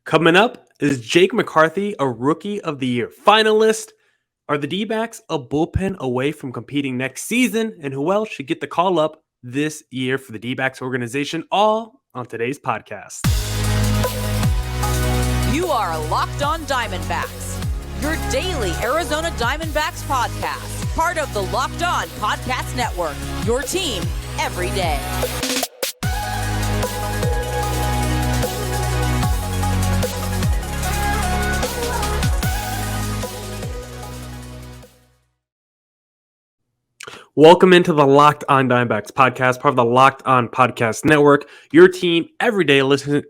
Coming up, is Jake McCarthy a Rookie of the Year finalist? Are the Dbacks a bullpen away from competing next season? And who else should get the call up this year for the Dbacks organization? All on today's podcast. You are Locked On Diamondbacks, your daily Arizona Diamondbacks podcast, part of the Locked On Podcast Network, your team every day. Welcome into the Locked On Diamondbacks podcast, part of the Locked On Podcast Network. Your team every day.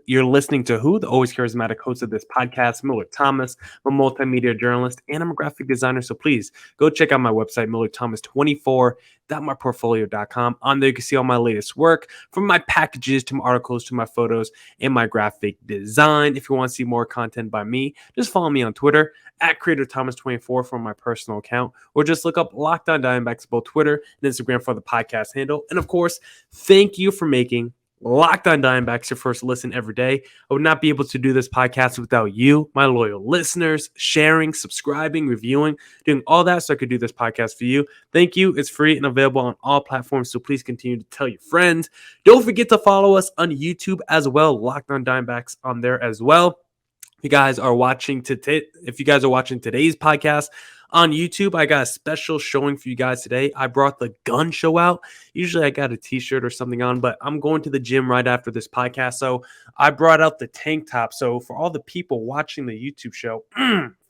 You're listening to who? The always charismatic host of this podcast, Millard Thomas. I'm a multimedia journalist and I'm a graphic designer. So please go check out my website, millardthomas24.myportfolio.com. On there, you can see all my latest work, from my packages to my articles to my photos and my graphic design. If you want to see more content by me, just follow me on Twitter at CreatorThomas24 from my personal account, or just look up Locked On Diamondbacks, both Twitter and Instagram, for the podcast handle. And of course, thank you for making Locked On Diamondbacks your first listen every day. I would not be able to do this podcast without you, my loyal listeners, sharing, subscribing, reviewing, doing all that so I could do this podcast for you. Thank you. It's free and available on all platforms, so please continue to tell your friends. Don't forget to follow us on YouTube as well, Locked On Diamondbacks on there as well. If you guys are watching today's podcast on YouTube, I got a special showing for you guys today. I brought the gun show out. Usually I got a t-shirt or something on, but I'm going to the gym right after this podcast, so I brought out the tank top. So for all the people watching the YouTube show,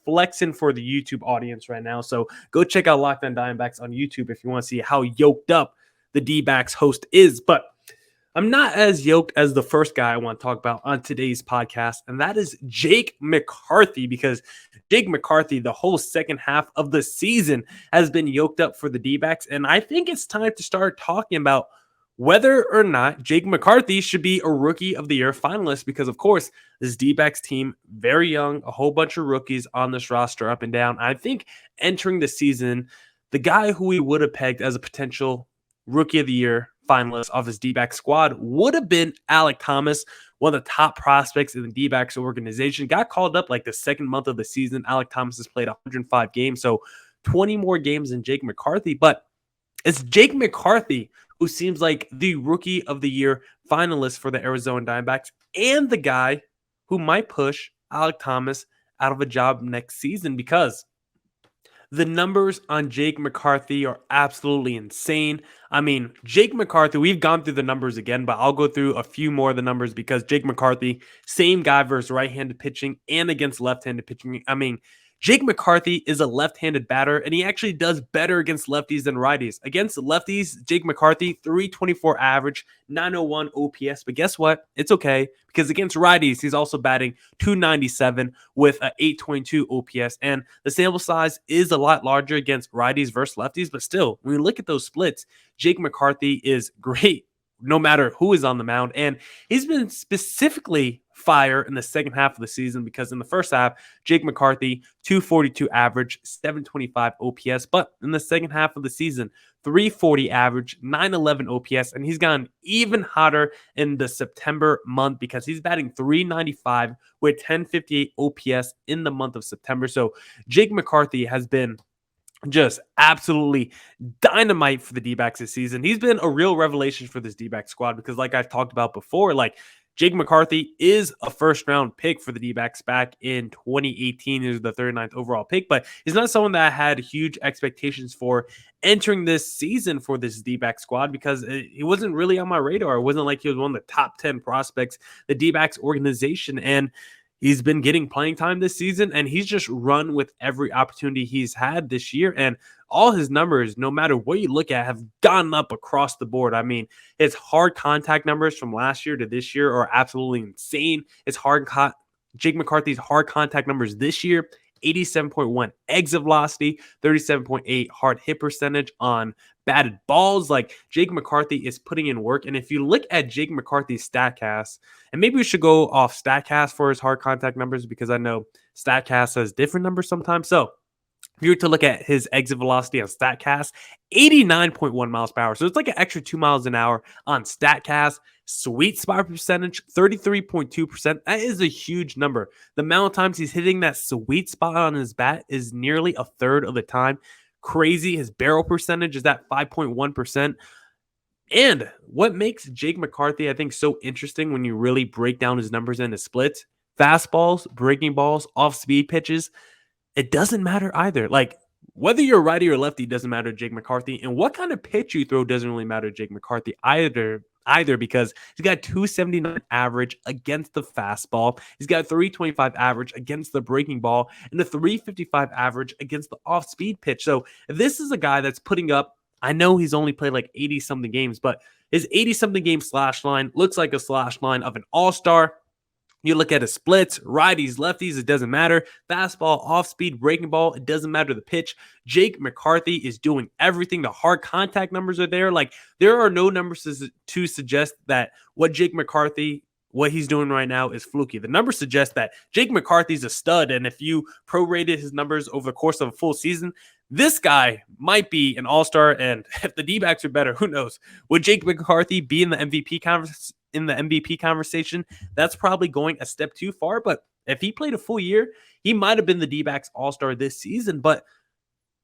flexing for the YouTube audience right now. So go check out Locked On Diamondbacks on YouTube if you want to see how yoked up the D-backs host is. But I'm not as yoked as the first guy I want to talk about on today's podcast, and that is Jake McCarthy, because Jake McCarthy, the whole second half of the season, has been yoked up for the D-backs, and I think it's time to start talking about whether or not Jake McCarthy should be a Rookie of the Year finalist, because, of course, this D-backs team, very young, a whole bunch of rookies on this roster up and down. I think entering the season, the guy who we would have pegged as a potential Rookie of the Year finalist of his D-back squad would have been Alek Thomas, one of the top prospects in the D-backs organization. Got called up like the second month of the season. Alek Thomas has played 105 games, so 20 more games than Jake McCarthy. But it's Jake McCarthy who seems like the Rookie of the Year finalist for the Arizona Diamondbacks, and the guy who might push Alek Thomas out of a job next season, because the numbers on Jake McCarthy are absolutely insane. I mean, Jake McCarthy, we've gone through the numbers again, but I'll go through a few more of the numbers, because Jake McCarthy, same guy versus right-handed pitching and against left-handed pitching. I mean, Jake McCarthy is a left-handed batter, and he actually does better against lefties than righties. Against lefties, Jake McCarthy, 324 average, 901 OPS. But guess what? It's okay, because against righties, he's also batting 297 with an 822 OPS. And the sample size is a lot larger against righties versus lefties. But still, when you look at those splits, Jake McCarthy is great no matter who is on the mound. And he's been specifically fire in the second half of the season, because in the first half, Jake McCarthy, 242 average, 725 OPS. But in the second half of the season, 340 average, 911 OPS. And he's gotten even hotter in the September month, because he's batting 395 with 1058 OPS in the month of September. So Jake McCarthy has been just absolutely dynamite for the D-backs this season. He's been a real revelation for this D-back squad, because like I've talked about before, like Jake McCarthy is a first-round pick for the D-backs back in 2018. He was the 39th overall pick, but he's not someone that I had huge expectations for entering this season for this D-back squad, because he wasn't really on my radar. It wasn't like he was one of the top 10 prospects, the D-backs organization, and he's been getting playing time this season, and he's just run with every opportunity he's had this year. And all his numbers, no matter what you look at, have gone up across the board. I mean, his hard contact numbers from last year to this year are absolutely insane. Jake McCarthy's hard contact numbers this year, 87.1 exit velocity, 37.8 hard hit percentage on batted balls. Like, Jake McCarthy is putting in work. And if you look at Jake McCarthy's StatCast, and maybe we should go off StatCast for his hard contact numbers, because I know StatCast has different numbers sometimes. So if If you were to look at his exit velocity on StatCast, 89.1 miles per hour. So it's like an extra 2 miles an hour on StatCast. Sweet spot percentage, 33.2%. That is a huge number. The amount of times he's hitting that sweet spot on his bat is nearly a third of the time. Crazy. His barrel percentage is at 5.1%. And what makes Jake McCarthy, I think, so interesting when you really break down his numbers and his splits, fastballs, breaking balls, off-speed pitches, it doesn't matter either. Like, whether you're righty or lefty doesn't matter to Jake McCarthy, and what kind of pitch you throw doesn't really matter to Jake McCarthy either because he's got 279 average against the fastball. He's got 325 average against the breaking ball and a 355 average against the off-speed pitch. So if this is a guy that's putting up, I know he's only played like 80-something games, but his 80-something game slash line looks like a slash line of an all-star. You look at his splits, righties, lefties, it doesn't matter. Fastball, off-speed, breaking ball, it doesn't matter the pitch. Jake McCarthy is doing everything. The hard contact numbers are there. Like, there are no numbers to suggest that what he's doing right now is fluky. The numbers suggest that Jake McCarthy's a stud, and if you prorated his numbers over the course of a full season, this guy might be an all-star, and if the Dbacks are better, who knows? Would Jake McCarthy be in the MVP conversation? That's probably going a step too far, but if he played a full year, he might have been the Dbacks all-star this season, but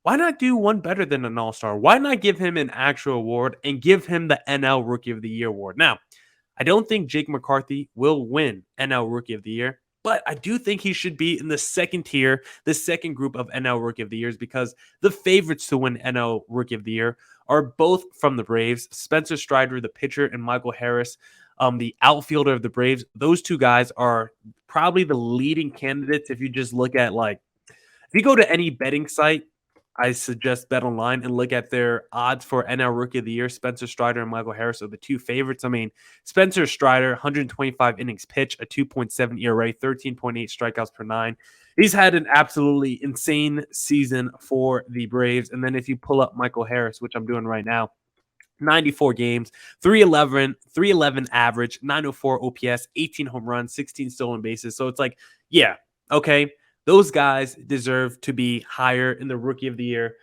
why not do one better than an all-star? Why not give him an actual award and give him the NL Rookie of the Year award? Now, I don't think Jake McCarthy will win NL Rookie of the Year, but I do think he should be in the second tier, the second group of NL Rookie of the Years, because the favorites to win NL Rookie of the Year are both from the Braves. Spencer Strider, the pitcher, and Michael Harris, the outfielder of the Braves. Those two guys are probably the leading candidates. If you just look at, like, if you go to any betting site, I suggest Bet Online and look at their odds for NL Rookie of the Year. Spencer Strider and Michael Harris are the two favorites. I mean, Spencer Strider, 125 innings pitched, a 2.7 ERA, 13.8 strikeouts per nine. He's had an absolutely insane season for the Braves. And then if you pull up Michael Harris, which I'm doing right now, 94 games, 311 average, 904 OPS, 18 home runs, 16 stolen bases. So it's like, yeah, okay. Those guys deserve to be higher in the Rookie of the Year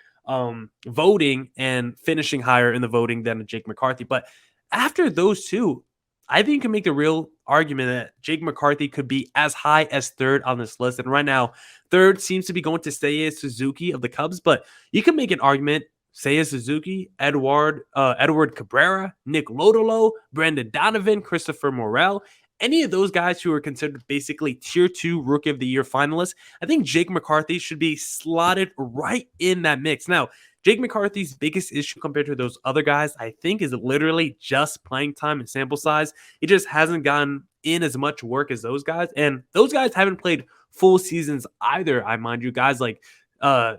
voting and finishing higher in the voting than Jake McCarthy. But after those two, I think you can make the real argument that Jake McCarthy could be as high as third on this list. And right now, third seems to be going to Seiya Suzuki of the Cubs. But you can make an argument, Seiya Suzuki, Edward Cabrera, Nick Lodolo, Brandon Donovan, Christopher Morel. Any of those guys who are considered basically tier 2 Rookie of the Year finalists, I think Jake McCarthy should be slotted right in that mix. Now, Jake McCarthy's biggest issue compared to those other guys, I think, is literally just playing time and sample size. He just hasn't gotten in as much work as those guys. And those guys haven't played full seasons either, I mind you. Guys like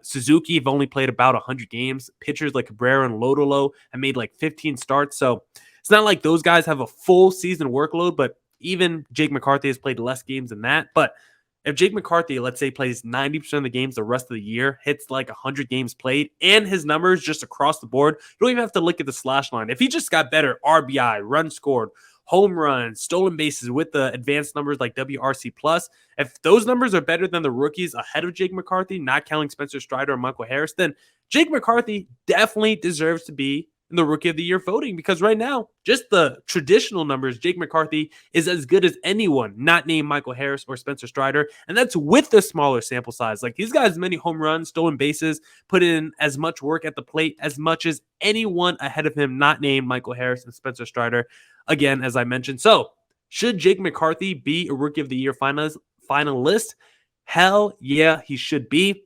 Suzuki have only played about 100 games. Pitchers like Cabrera and Lodolo have made like 15 starts. So it's not like those guys have a full season workload, but even Jake McCarthy has played less games than that. But if Jake McCarthy, let's say, plays 90% of the games the rest of the year, hits like 100 games played, and his numbers just across the board, you don't even have to look at the slash line. If he just got better RBI, runs scored, home runs, stolen bases with the advanced numbers like WRC+, if those numbers are better than the rookies ahead of Jake McCarthy, not counting Spencer Strider or Michael Harris, then Jake McCarthy definitely deserves to be in the Rookie of the Year voting, because right now, just the traditional numbers, Jake McCarthy is as good as anyone not named Michael Harris or Spencer Strider, and that's with the smaller sample size. Like, he's got as many home runs, stolen bases, put in as much work at the plate as much as anyone ahead of him not named Michael Harris and Spencer Strider, again, as I mentioned. So, should Jake McCarthy be a Rookie of the Year finalist? Hell yeah, he should be.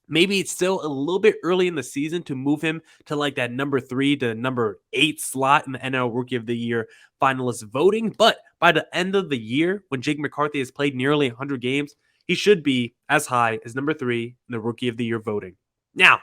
Maybe it's still a little bit early in the season to move him to like that number 3 to number 8 slot in the NL Rookie of the Year finalist voting. But by the end of the year, when Jake McCarthy has played nearly 100 games, he should be as high as number 3 in the Rookie of the Year voting. Now,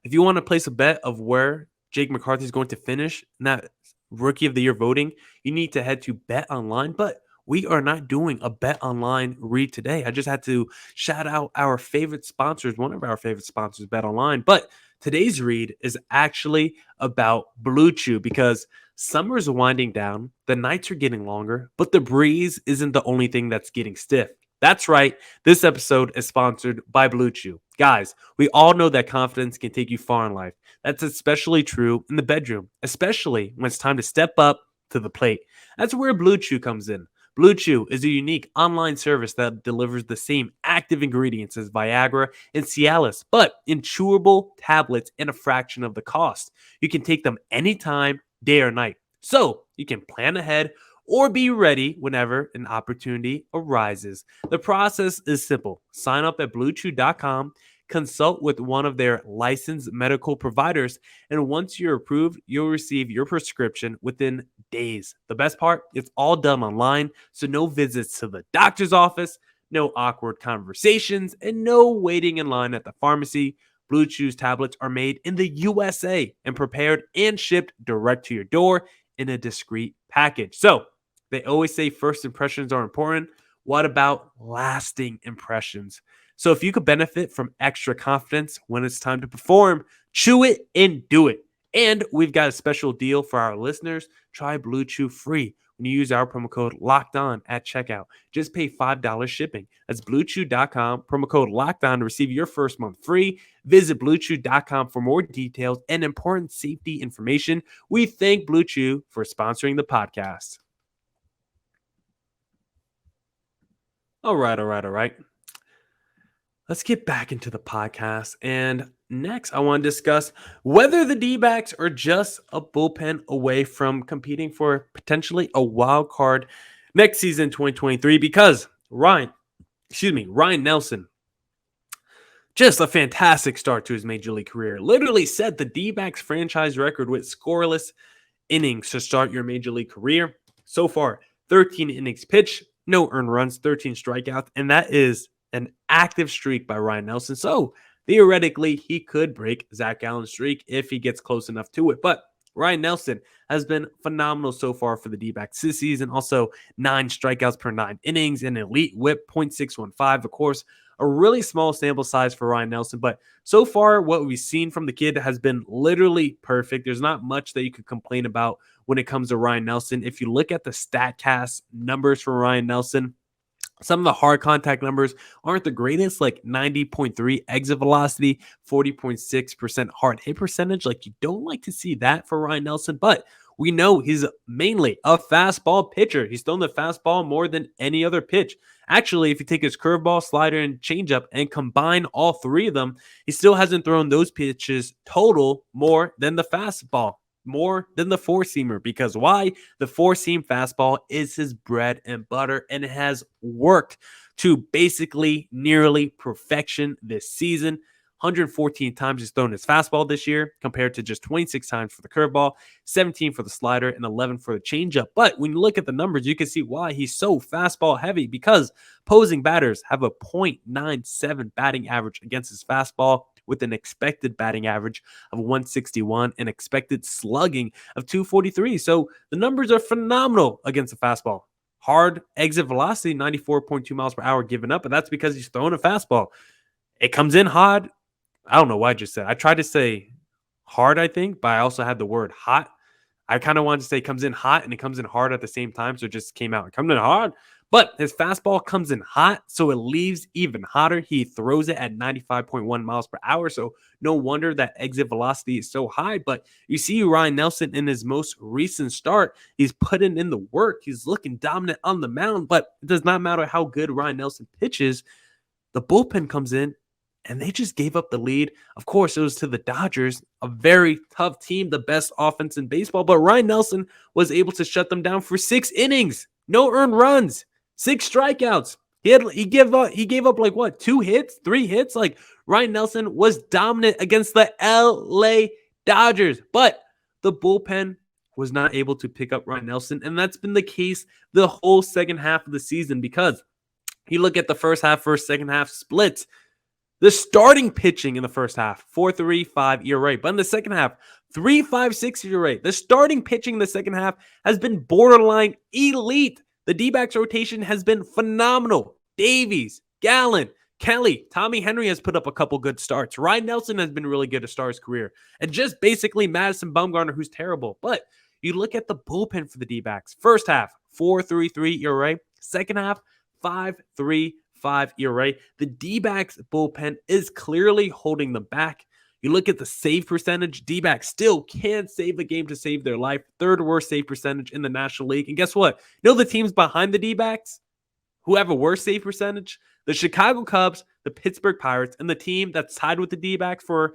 if you want to place a bet of where Jake McCarthy is going to finish in that Rookie of the Year voting, you need to head to Bet Online. But we are not doing a Bet Online read today. I just had to shout out our favorite sponsors, one of our favorite sponsors, Bet Online. But today's read is actually about Blue Chew, because summer's winding down, the nights are getting longer, but the breeze isn't the only thing that's getting stiff. That's right. This episode is sponsored by Blue Chew. Guys, we all know that confidence can take you far in life. That's especially true in the bedroom, especially when it's time to step up to the plate. That's where Blue Chew comes in. Blue Chew is a unique online service that delivers the same active ingredients as Viagra and Cialis, but in chewable tablets in a fraction of the cost. You can take them anytime, day or night. So you can plan ahead or be ready whenever an opportunity arises. The process is simple. Sign up at bluechew.com, consult with one of their licensed medical providers, and once you're approved, you'll receive your prescription within days. The best part, it's all done online, so no visits to the doctor's office, no awkward conversations, and no waiting in line at the pharmacy. Blue Chew's tablets are made in the USA and prepared and shipped direct to your door in a discreet package. So, they always say first impressions are important. What about lasting impressions? So if you could benefit from extra confidence when it's time to perform, chew it and do it. And we've got a special deal for our listeners. Try Blue Chew free when you use our promo code LOCKEDON at checkout. Just pay $5 shipping. That's bluechew.com, promo code LOCKEDON to receive your first month free. Visit bluechew.com for more details and important safety information. We thank Blue Chew for sponsoring the podcast. All right. Let's get back into the podcast. And next, I want to discuss whether the Dbacks are just a bullpen away from competing for potentially a wild card next season, 2023, because Ryan Nelson, just a fantastic start to his major league career. Literally set the Dbacks franchise record with scoreless innings to start your major league career. So far, 13 innings pitched, no earned runs, 13 strikeouts, and that is an active streak by Ryan Nelson. So theoretically, he could break Zach Gallen's streak if he gets close enough to it. But Ryan Nelson has been phenomenal so far for the D-backs this season. Also, 9 strikeouts per 9 innings, an elite whip, .615. Of course, a really small sample size for Ryan Nelson. But so far, what we've seen from the kid has been literally perfect. There's not much that you could complain about when it comes to Ryan Nelson. If you look at the StatCast numbers for Ryan Nelson, some of the hard contact numbers aren't the greatest, like 90.3 exit velocity, 40.6% hard hit percentage. Like, you don't like to see that for Ryan Nelson, but we know he's mainly a fastball pitcher. He's thrown the fastball more than any other pitch. Actually, if you take his curveball, slider, and changeup and combine all 3 of them, he still hasn't thrown those pitches total more than the fastball, more than the 4-seamer. Because why? The 4-seam fastball is his bread and butter, and it has worked to basically nearly perfection this season. 114 times he's thrown his fastball this year compared to just 26 times for the curveball, 17 for the slider, and 11 for the changeup. But when you look at the numbers, you can see why he's so fastball heavy, because opposing batters have a .97 batting average against his fastball, with an expected batting average of 161 and expected slugging of 243. So the numbers are phenomenal against the fastball. Hard exit velocity, 94.2 miles per hour given up, and that's because he's throwing a fastball. It comes in hard. I don't know what I just said. I tried to say hard, I think, but I also had the word hot. I kind of wanted to say it comes in hot and it comes in hard at the same time, so it just came out. It comes in hard. But his fastball comes in hot, so it leaves even hotter. He throws it at 95.1 miles per hour, so no wonder that exit velocity is so high. But you see Ryan Nelson in his most recent start, he's putting in the work. He's looking dominant on the mound, but it does not matter how good Ryan Nelson pitches. The bullpen comes in, and they just gave up the lead. Of course, it was to the Dodgers, a very tough team, the best offense in baseball, but Ryan Nelson was able to shut them down for 6 innings, no earned runs, 6 strikeouts. He gave up like what, 2 hits, 3 hits? Like, Ryan Nelson was dominant against the LA Dodgers, but the bullpen was not able to pick up Ryan Nelson, and that's been the case the whole second half of the season, because you look at the first half, second half splits. The starting pitching in the first half, 4.35 ERA, but in the second half, 3.56 ERA. The starting pitching in the second half has been borderline elite. The D-backs rotation has been phenomenal. Davies, Gallen, Kelly, Tommy Henry has put up a couple good starts. Ryan Nelson has been really good to start his career. And just basically Madison Bumgarner, who's terrible. But you look at the bullpen for the D-backs. First half, 4.33 ERA. Second half, 5.35 2.5 ERA. The D-backs bullpen is clearly holding them back. You look at the save percentage, D-backs still can't save a game to save their life. Third worst save percentage in the National League. And guess what? You know the teams behind the D-backs who have a worse save percentage? The Chicago Cubs, the Pittsburgh Pirates, and the team that's tied with the D-backs for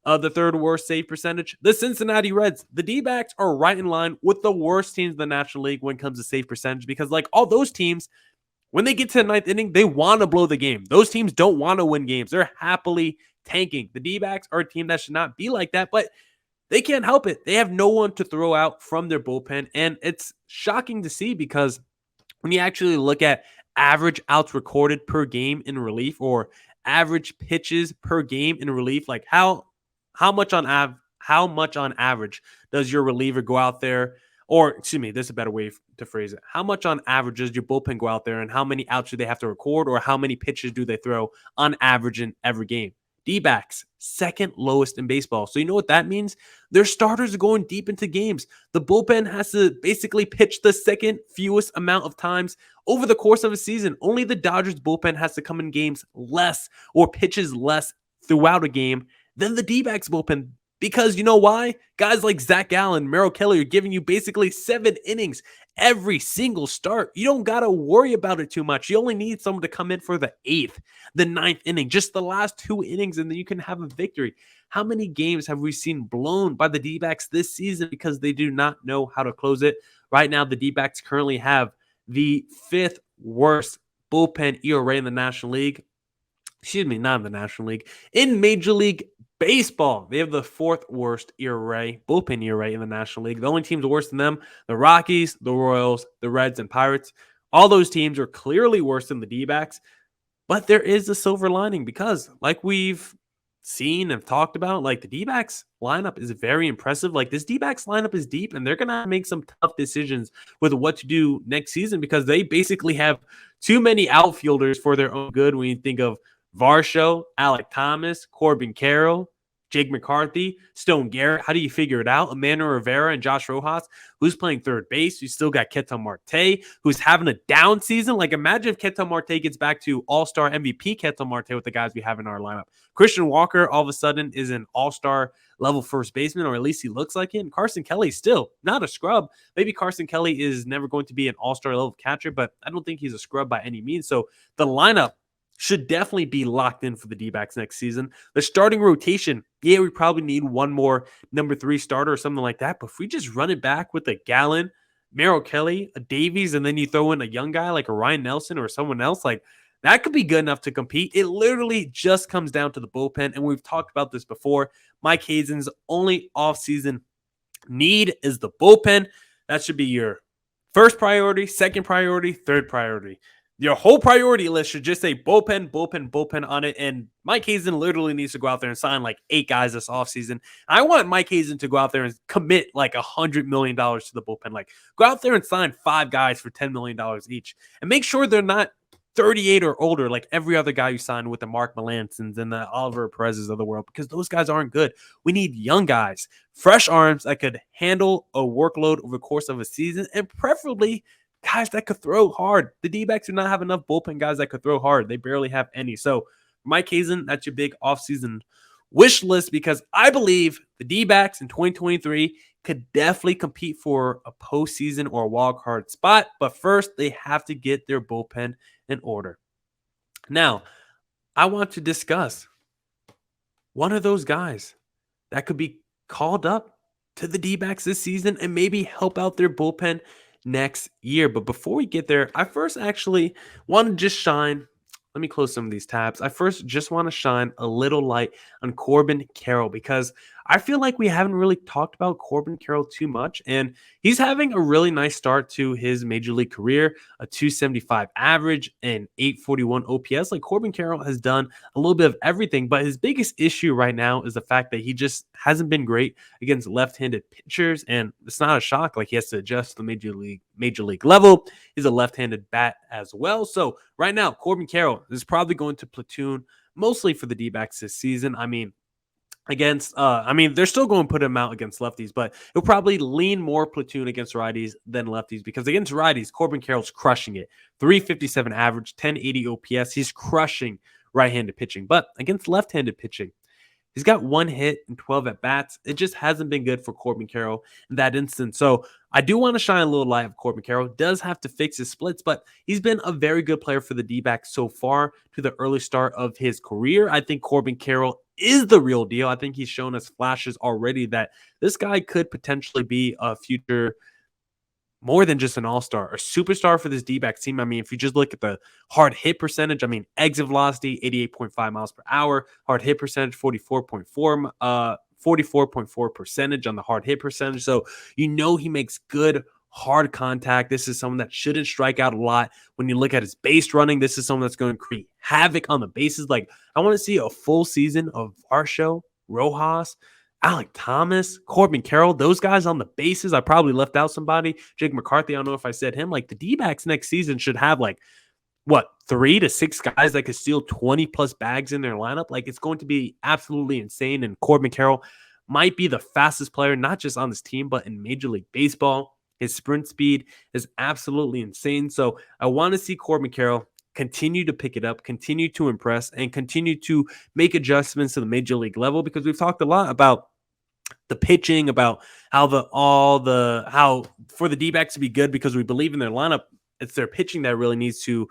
the third worst save percentage, the Cincinnati Reds. The D-backs are right in line with the worst teams in the National League when it comes to save percentage because like all those teams, when they get to the ninth inning, they want to blow the game. Those teams don't want to win games. They're happily tanking. The D-backs are a team that should not be like that, but they can't help it. They have no one to throw out from their bullpen, and it's shocking to see because when you actually look at average outs recorded per game in relief or average pitches per game in relief, like how much on average does your reliever go out there? Or, excuse me, this is a better way to phrase it. How much on average does your bullpen go out there and how many outs do they have to record or how many pitches do they throw on average in every game? D-backs, second lowest in baseball. So you know what that means? Their starters are going deep into games. The bullpen has to basically pitch the second fewest amount of times over the course of a season. Only the Dodgers bullpen has to come in games less or pitches less throughout a game than the D-backs bullpen. Because you know why? Guys like Zach Gallen, Merrill Kelly are giving you basically 7 innings every single start. You don't got to worry about it too much. You only need someone to come in for the 8th, the 9th inning, just the last 2 innings, and then you can have a victory. How many games have we seen blown by the D-backs this season because they do not know how to close it? Right now, the D-backs currently have the 5th worst bullpen ERA in the National League. Excuse me, not in the National League. In Major League Baseball, they have the 4th worst ERA, bullpen ERA in the National League. The only teams worse than them, the Rockies, the Royals, the Reds, and Pirates. All those teams are clearly worse than the D-backs, but there is a silver lining because like we've seen and talked about, like the D-backs lineup is very impressive. Like this D-backs lineup is deep and they're going to make some tough decisions with what to do next season because they basically have too many outfielders for their own good when you think of Varsho, Alec Thomas, Corbin Carroll, Jake McCarthy, Stone Garrett. How do you figure it out? Emmanuel Rivera and Josh Rojas, who's playing third base. You still got Ketel Marte, who's having a down season. Like imagine if Ketel Marte gets back to all-star MVP Ketel Marte with the guys we have in our lineup. Christian Walker all of a sudden is an all-star level first baseman, or at least he looks like it. And Carson Kelly still not a scrub. Maybe Carson Kelly is never going to be an all-star level catcher, but I don't think he's a scrub by any means. So the lineup should definitely be locked in for the D-backs next season. The starting rotation, yeah, we probably need one more number 3 starter or something like that. But if we just run it back with a Gallen, Merrill Kelly, a Davies, and then you throw in a young guy like a Ryan Nelson or someone else, like that could be good enough to compete. It literally just comes down to the bullpen. And we've talked about this before. Mike Hazen's only offseason need is the bullpen. That should be your first priority, second priority, third priority. Your whole priority list should just say bullpen, bullpen, bullpen on it. And Mike Hazen literally needs to go out there and sign like 8 guys this offseason. I want Mike Hazen to go out there and commit like $100 million to the bullpen. Like go out there and sign 5 guys for $10 million each. And make sure they're not 38 or older like every other guy you signed with the Mark Melancons and the Oliver Perez's of the world, because those guys aren't good. We need young guys, fresh arms that could handle a workload over the course of a season, and preferably guys that could throw hard. The D-backs do not have enough bullpen guys that could throw hard. They barely have any. So Mike Hazen, that's your big offseason wish list, because I believe the D-backs in 2023 could definitely compete for a postseason or a wild card spot. But first, they have to get their bullpen in order. Now, I want to discuss one of those guys that could be called up to the D-backs this season and maybe help out their bullpen next year. But before we get there, I first actually want to just shine. Let me close some of these tabs. I first just want to shine a little light on Corbin Carroll, because I feel like we haven't really talked about Corbin Carroll too much, and he's having a really nice start to his major league career, a 275 average and 841 OPS. Like Corbin Carroll has done a little bit of everything, but his biggest issue right now is the fact that he just hasn't been great against left-handed pitchers, and it's not a shock. Like he has to adjust to the major league level. He's a left-handed bat as well. So right now, Corbin Carroll is probably going to platoon mostly for the D-backs this season. I mean, against I mean, they're still going to put him out against lefties, but he'll probably lean more platoon against righties than lefties, because against righties, Corbin Carroll's crushing it. 357 average, 1080 OPS. He's crushing right-handed pitching. But against left-handed pitching, he's got 1 hit and 12 at bats. It just hasn't been good for Corbin Carroll in that instance. So I do want to shine a little light of Corbin Carroll. Does have to fix his splits, but he's been a very good player for the D-backs so far to the early start of his career. I think Corbin Carroll is the real deal. I think he's shown us flashes already that this guy could potentially be a future, more than just an all-star, a superstar for this D-backs team. I mean, if you just look at the hard hit percentage, I mean, exit velocity, 88.5 miles per hour, hard hit percentage, 44.4 percentage on the hard hit percentage. So, he makes good hard contact. This is someone that shouldn't strike out a lot. When you look at his base running, this is someone that's going to create havoc on the bases. Like, I want to see a full season of Varsho, Rojas, Alec Thomas, Corbin Carroll, those guys on the bases. I probably left out somebody. Jake McCarthy, I don't know if I said him. Like, the D-backs next season should have 3 to 6 guys that could steal 20 plus bags in their lineup. Like, it's going to be absolutely insane. And Corbin Carroll might be the fastest player, not just on this team, but in Major League Baseball. His sprint speed is absolutely insane. So I want to see Corbin Carroll continue to pick it up, continue to impress, and continue to make adjustments to the Major League level, because we've talked a lot about the pitching, about how for the D-backs to be good, because we believe in their lineup, it's their pitching that really needs to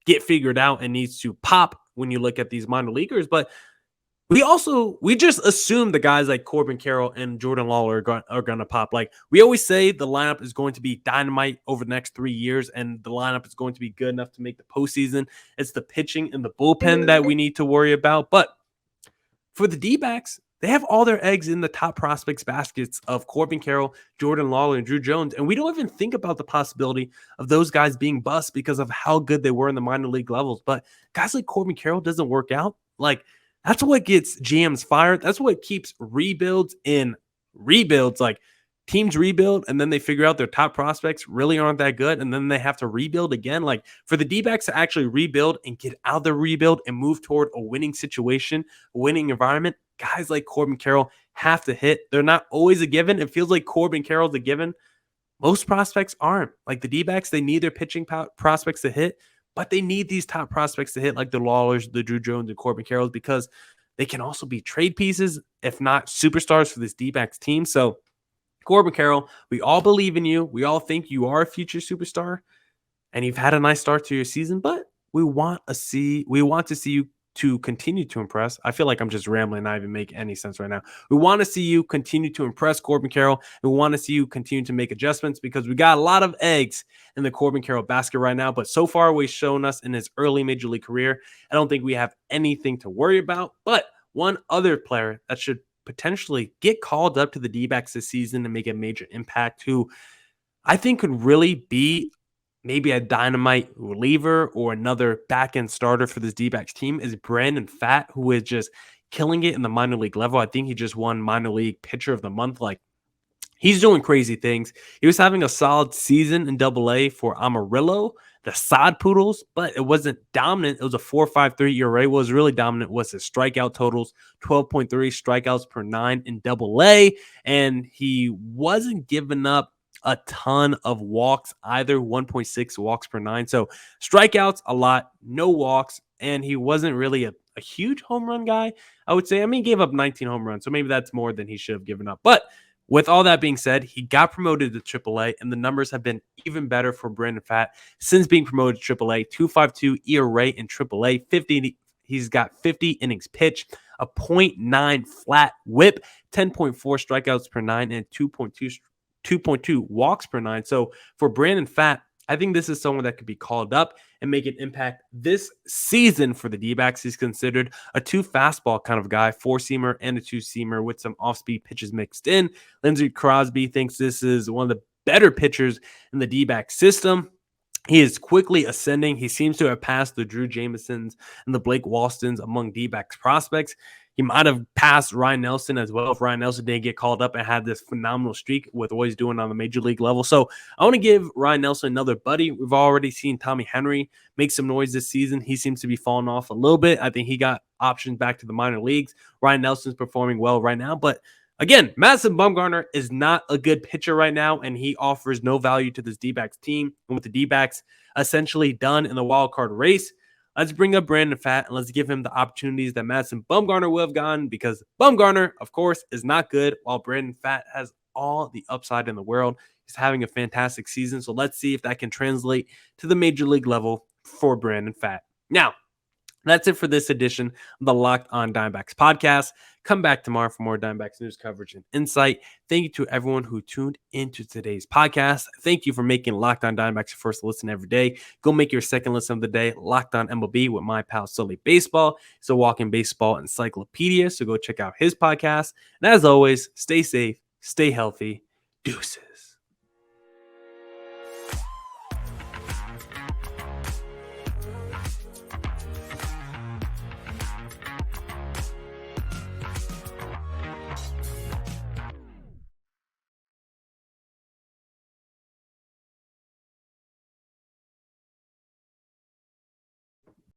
get figured out and needs to pop when you look at these minor leaguers. But we just assume the guys like Corbin Carroll and Jordan Lawler are going to pop. Like, we always say the lineup is going to be dynamite over the next 3 years, and the lineup is going to be good enough to make the postseason. It's the pitching and the bullpen that we need to worry about. But for the D-backs, they have all their eggs in the top prospects baskets of Corbin Carroll, Jordan Lawler, and Drew Jones. And we don't even think about the possibility of those guys being bust because of how good they were in the minor league levels. But guys like Corbin Carroll doesn't work out. Like, that's what gets GMs fired. That's what keeps rebuilds in rebuilds. Like, teams rebuild, and then they figure out their top prospects really aren't that good, and then they have to rebuild again. Like, for the D-backs to actually rebuild and get out of the rebuild and move toward a winning situation, a winning environment, guys like Corbin Carroll have to hit. They're not always a given. It feels like Corbin Carroll's a given. Most prospects aren't. Like, the D-backs, they need their pitching prospects to hit, but they need these top prospects to hit, like the Lawlers, the Drew Jones, and Corbin Carrolls, because they can also be trade pieces, if not superstars, for this D-backs team. So, Corbin Carroll, we all believe in you. We all think you are a future superstar, and you've had a nice start to your season, but we want to see you to continue to impress. I feel like I'm just rambling, not even make any sense right now. We want to see you continue to impress, Corbin Carroll. We want to see you continue to make adjustments, because we got a lot of eggs in the Corbin Carroll basket right now. But so far, we've shown us in his early Major League career, I don't think we have anything to worry about. But one other player that should potentially get called up to the D-backs this season and make a major impact, who I think could really be maybe a dynamite reliever or another back-end starter for this D-backs team, is Brandon Pfaadt, who is just killing it in the minor league level. I think he just won minor league pitcher of the month. Like, he's doing crazy things. He was having a solid season in Double-A for Amarillo, the Sod Poodles, but it wasn't dominant. It was a 4.53 ERA. What was really dominant was his strikeout totals, 12.3 strikeouts per 9 in Double-A, and he wasn't giving up a ton of walks either, 1.6 walks per 9. So strikeouts a lot, no walks, and he wasn't really a huge home run guy, I would say. I mean, he gave up 19 home runs, so maybe that's more than he should have given up. But with all that being said, he got promoted to AAA, and the numbers have been even better for Brandon Pfaadt since being promoted to AAA. 2.52 ERA in AAA, he's got 50 innings pitched, a .9 flat whip, 10.4 strikeouts per 9, and 2.2 walks per 9. So for Brandon Pfaadt, I think this is someone that could be called up and make an impact this season for the D-backs. He's considered a 2 fastball kind of guy, 4-seamer and a 2-seamer with some off-speed pitches mixed in. Lindsey Crosby thinks this is one of the better pitchers in the D-back system. He is quickly ascending. He seems to have passed the Drew Jamesons and the Blake Walstons among D-backs prospects. He might have passed Ryan Nelson as well if Ryan Nelson didn't get called up and had this phenomenal streak with what he's doing on the major league level. So I want to give Ryan Nelson another buddy. We've already seen Tommy Henry make some noise this season. He seems to be falling off a little bit. I think he got options back to the minor leagues. Ryan Nelson's performing well right now, but again, Madison Bumgarner is not a good pitcher right now, and he offers no value to this D-backs team. And with the D-backs essentially done in the wild card race, let's bring up Brandon Pfaadt and let's give him the opportunities that Madison Bumgarner would have gotten, because Bumgarner, of course, is not good, while Brandon Pfaadt has all the upside in the world. He's having a fantastic season, so let's see if that can translate to the major league level for Brandon Pfaadt. Now, that's it for this edition of the Locked On Diamondbacks podcast. Come back tomorrow for more Diamondbacks news coverage and insight. Thank you to everyone who tuned into today's podcast. Thank you for making Locked On Diamondbacks your first listen every day. Go make your second listen of the day, Locked On MLB with my pal Sully Baseball. It's a walking baseball encyclopedia, so go check out his podcast. And as always, stay safe, stay healthy. Deuces.